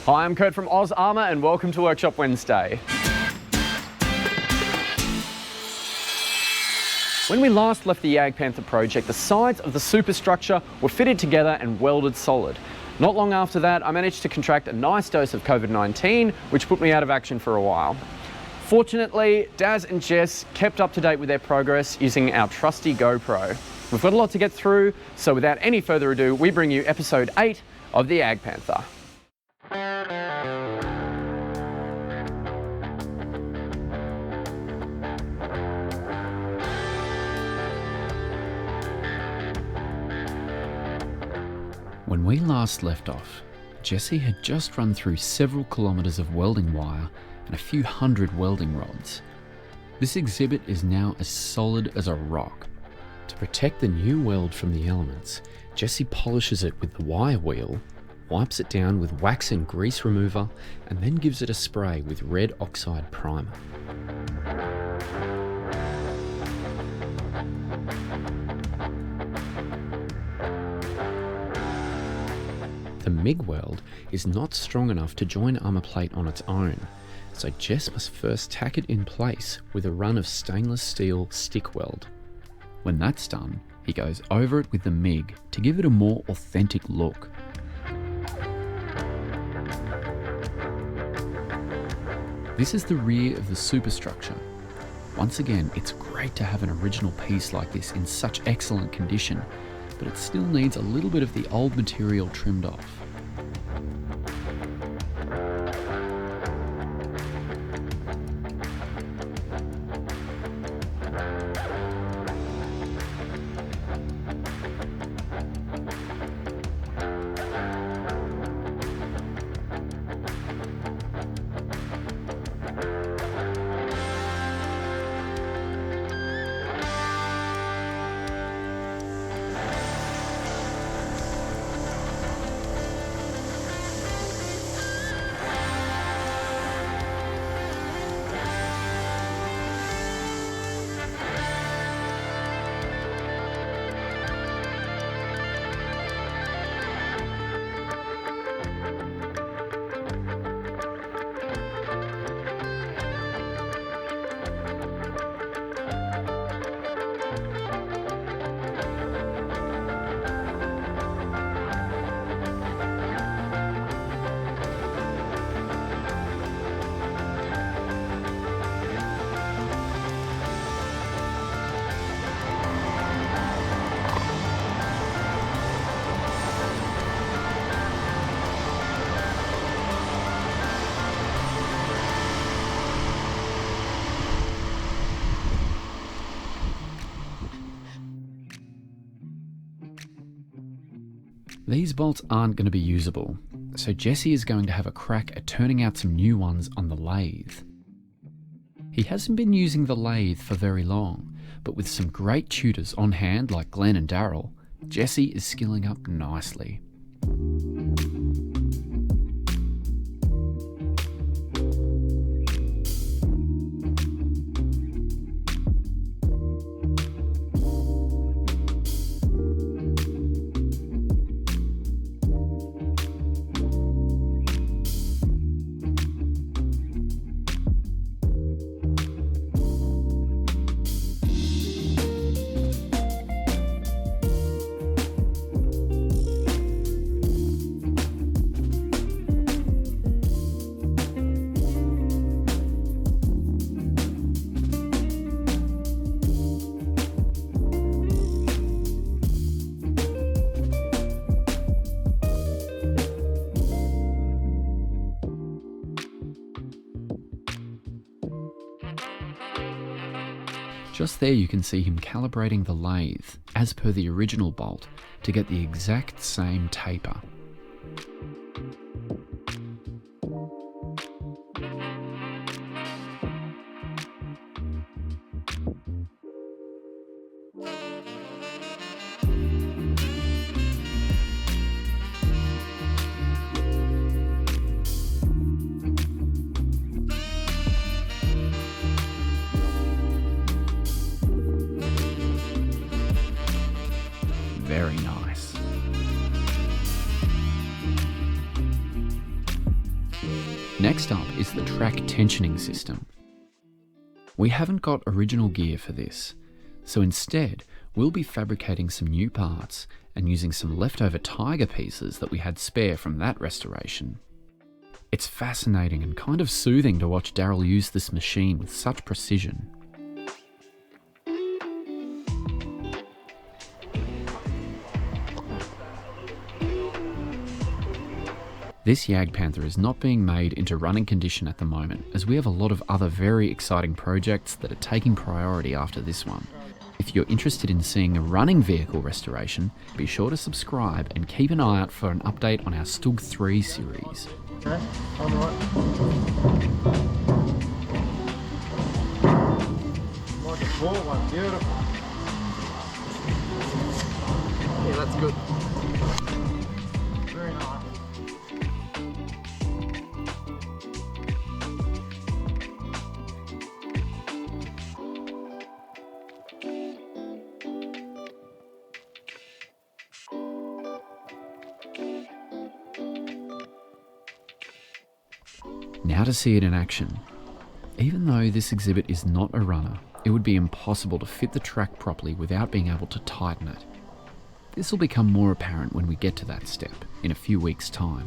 Hi, I'm Kurt from Oz Armour and welcome to Workshop Wednesday. When we last left the JAGDPANTHER project, the sides of the superstructure were fitted together and welded solid. Not long after that, I managed to contract a nice dose of COVID-19, which put me out of action for a while. Fortunately, Daz and Jess kept up to date with their progress using our trusty GoPro. We've got a lot to get through, so without any further ado, we bring you episode 8 of the JAGDPANTHER. When we last left off, Jessie had just run through several kilometres of welding wire and a few hundred welding rods. This exhibit is now as solid as a rock. To protect the new weld from the elements, Jessie polishes it with the wire wheel, wipes it down with wax and grease remover, and then gives it a spray with red oxide primer. The MIG weld is not strong enough to join armour plate on its own, so Jess must first tack it in place with a run of stainless steel stick weld. When that's done, he goes over it with the MIG to give it a more authentic look. This is the rear of the superstructure. Once again, it's great to have an original piece like this in such excellent condition, but it still needs a little bit of the old material trimmed off. These bolts aren't going to be usable, so Jessie is going to have a crack at turning out some new ones on the lathe. He hasn't been using the lathe for very long, but with some great tutors on hand like Glenn and Daryl, Jessie is skilling up nicely. Just there you can see him calibrating the lathe, as per the original bolt, to get the exact same taper. Very nice. Next up is the track tensioning system. We haven't got original gear for this, so instead we'll be fabricating some new parts and using some leftover tiger pieces that we had spare from that restoration. It's fascinating and kind of soothing to watch Daryl use this machine with such precision. This JAGDPANTHER is not being made into running condition at the moment, as we have a lot of other very exciting projects that are taking priority after this one. If you're interested in seeing a running vehicle restoration, be sure to subscribe and keep an eye out for an update on our Stug 3 series. Okay, on the right. Like a small one, beautiful. Yeah, that's good. Very nice. Now to see it in action. Even though this exhibit is not a runner, it would be impossible to fit the track properly without being able to tighten it. This will become more apparent when we get to that step in a few weeks' time.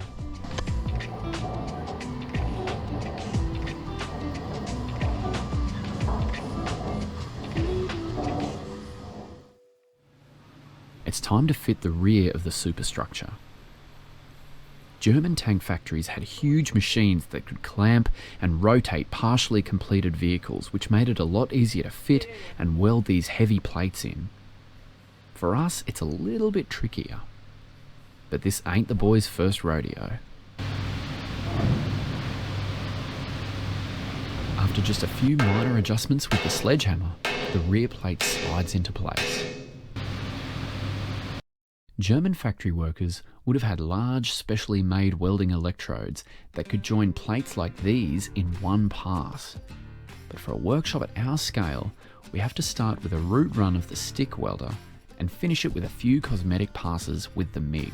It's time to fit the rear of the superstructure. German tank factories had huge machines that could clamp and rotate partially completed vehicles, which made it a lot easier to fit and weld these heavy plates in. For us, it's a little bit trickier. But this ain't the boys' first rodeo. After just a few minor adjustments with the sledgehammer, the rear plate slides into place. German factory workers would have had large, specially made welding electrodes that could join plates like these in one pass. But for a workshop at our scale, we have to start with a root run of the stick welder and finish it with a few cosmetic passes with the MIG.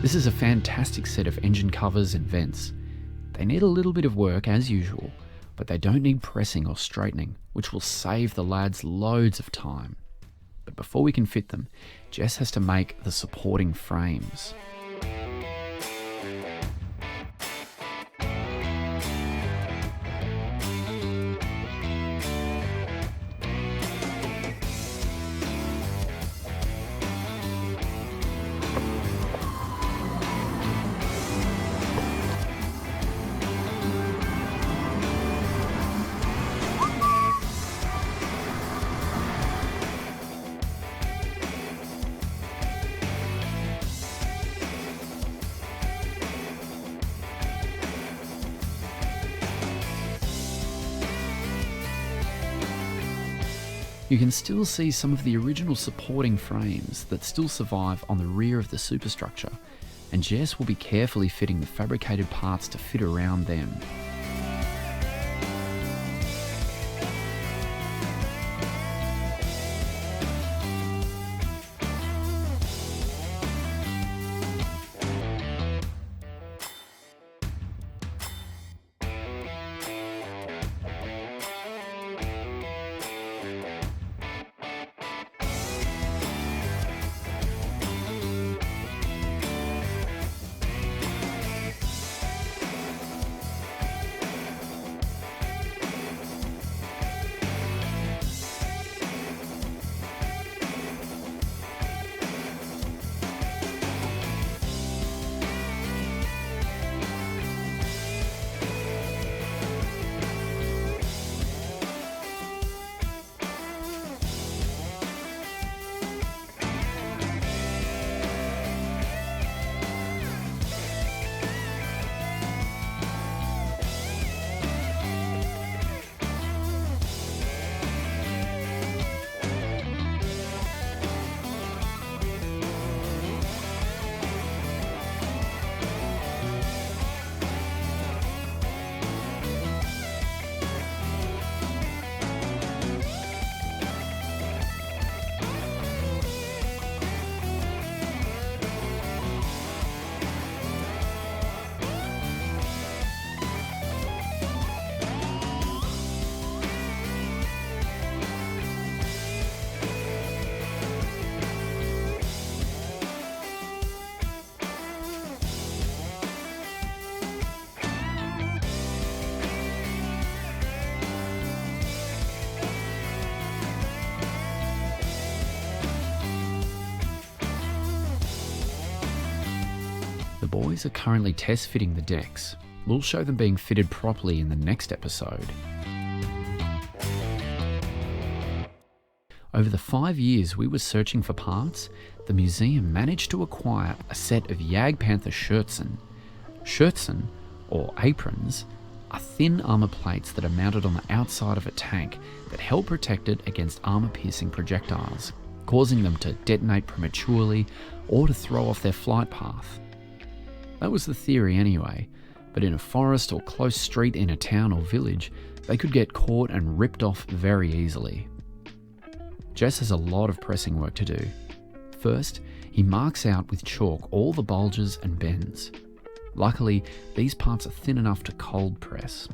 This is a fantastic set of engine covers and vents. They need a little bit of work as usual, but they don't need pressing or straightening, which will save the lads loads of time. But before we can fit them, Jess has to make the supporting frames. You can still see some of the original supporting frames that still survive on the rear of the superstructure, and Jess will be carefully fitting the fabricated parts to fit around them. The boys are currently test fitting the decks. We'll show them being fitted properly in the next episode. Over the 5 years we were searching for parts, the museum managed to acquire a set of JAGDPANTHER Schürzen. Schürzen, or aprons, are thin armour plates that are mounted on the outside of a tank that help protect it against armour-piercing projectiles, causing them to detonate prematurely or to throw off their flight path. That was the theory anyway, but in a forest or close street in a town or village, they could get caught and ripped off very easily. Jess has a lot of pressing work to do. First, he marks out with chalk all the bulges and bends. Luckily, these parts are thin enough to cold press.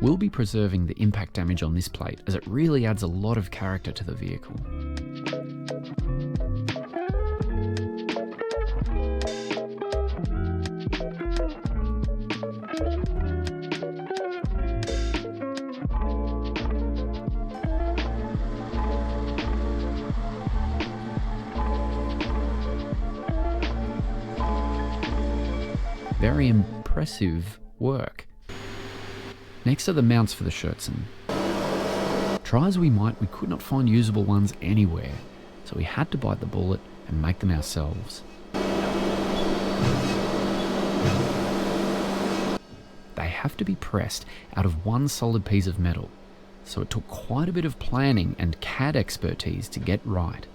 We'll be preserving the impact damage on this plate as it really adds a lot of character to the vehicle. Very impressive work. Next are the mounts for the Schürzen. Try as we might, we could not find usable ones anywhere, so we had to bite the bullet and make them ourselves. They have to be pressed out of one solid piece of metal, so it took quite a bit of planning and CAD expertise to get right.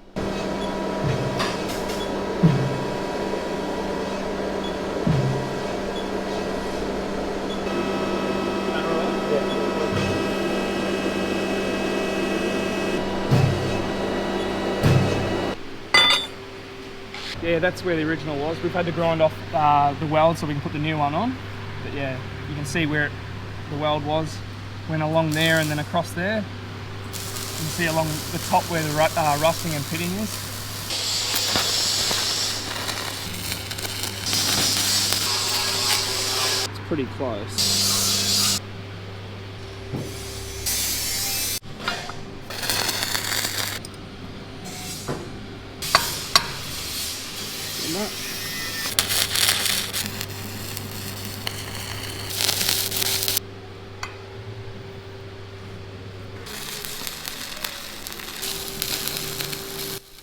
Yeah, that's where the original was. We've had to grind off the weld so we can put the new one on. But yeah, you can see where the weld was. Went along there and then across there. You can see along the top where the rusting and pitting is. It's pretty close.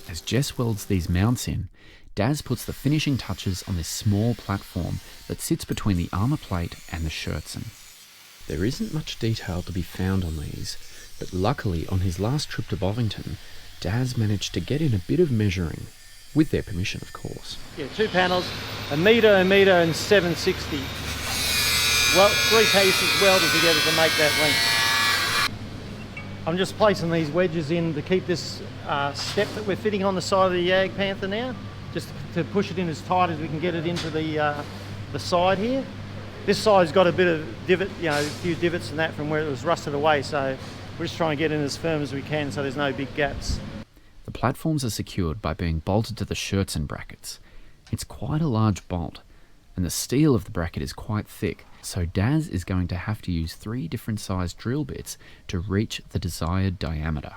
As Jess welds these mounts in, Daz puts the finishing touches on this small platform that sits between the armour plate and the Schürzen. There isn't much detail to be found on these, but luckily on his last trip to Bovington, Daz managed to get in a bit of measuring. with their permission of course. Yeah, 2 panels, a metre, and 760. Well, 3 pieces welded together to make that length. I'm just placing these wedges in to keep this step that we're fitting on the side of the JAGDPANTHER now, just to push it in as tight as we can get it into the side here. This side's got a bit of divot, you know, a few divots and that from where it was rusted away, so we're just trying to get in as firm as we can so there's no big gaps. The platforms are secured by being bolted to the Schürzen brackets. It's quite a large bolt, and the steel of the bracket is quite thick, so Daz is going to have to use 3 different sized drill bits to reach the desired diameter.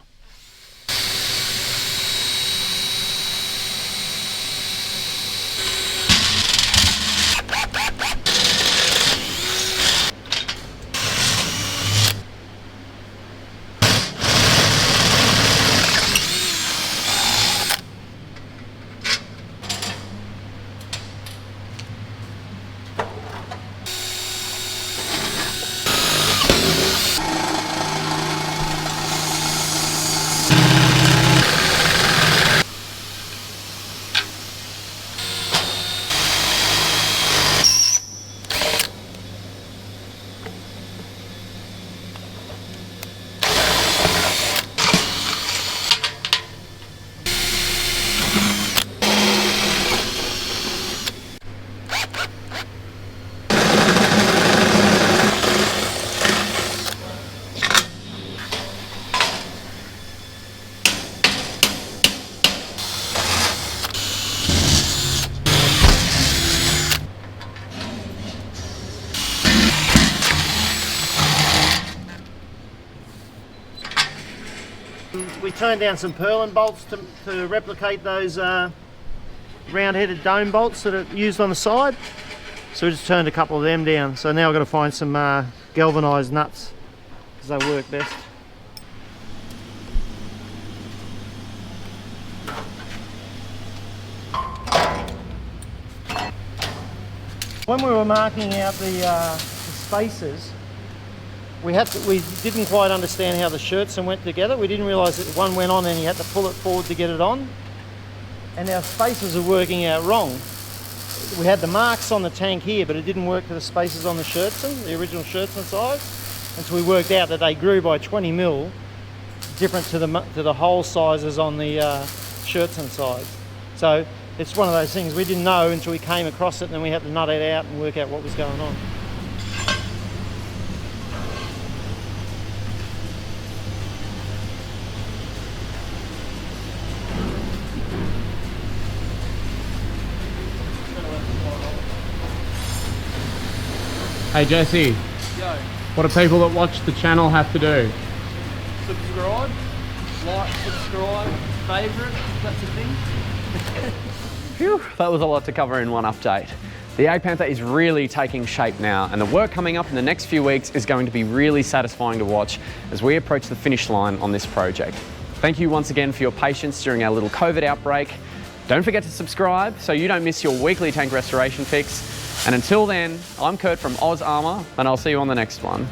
We turned down some purlin bolts to replicate those round-headed dome bolts that are used on the side. So we just turned a couple of them down. So now I've got to find some galvanised nuts because they work best. When we were marking out the spaces, we didn't quite understand how the Schürzen went together. We didn't realise that one went on and you had to pull it forward to get it on. And our spaces are working out wrong. We had the marks on the tank here, but it didn't work for the spaces on the Schürzen, the original Schürzen size. And so we worked out that they grew by 20 mil, different to the hole sizes on the Schürzen size. So it's one of those things we didn't know until we came across it, and then we had to nut it out and work out what was going on. Hey Jesse, Yo, what do people that watch the channel have to do? subscribe, like, subscribe, favourite, if that's a thing. Phew, that was a lot to cover in one update. The JAGDPANTHER is really taking shape now, and the work coming up in the next few weeks is going to be really satisfying to watch as we approach the finish line on this project. Thank you once again for your patience during our little COVID outbreak. Don't forget to subscribe so you don't miss your weekly tank restoration fix. And until then, I'm Kurt from Oz Armour, and I'll see you on the next one.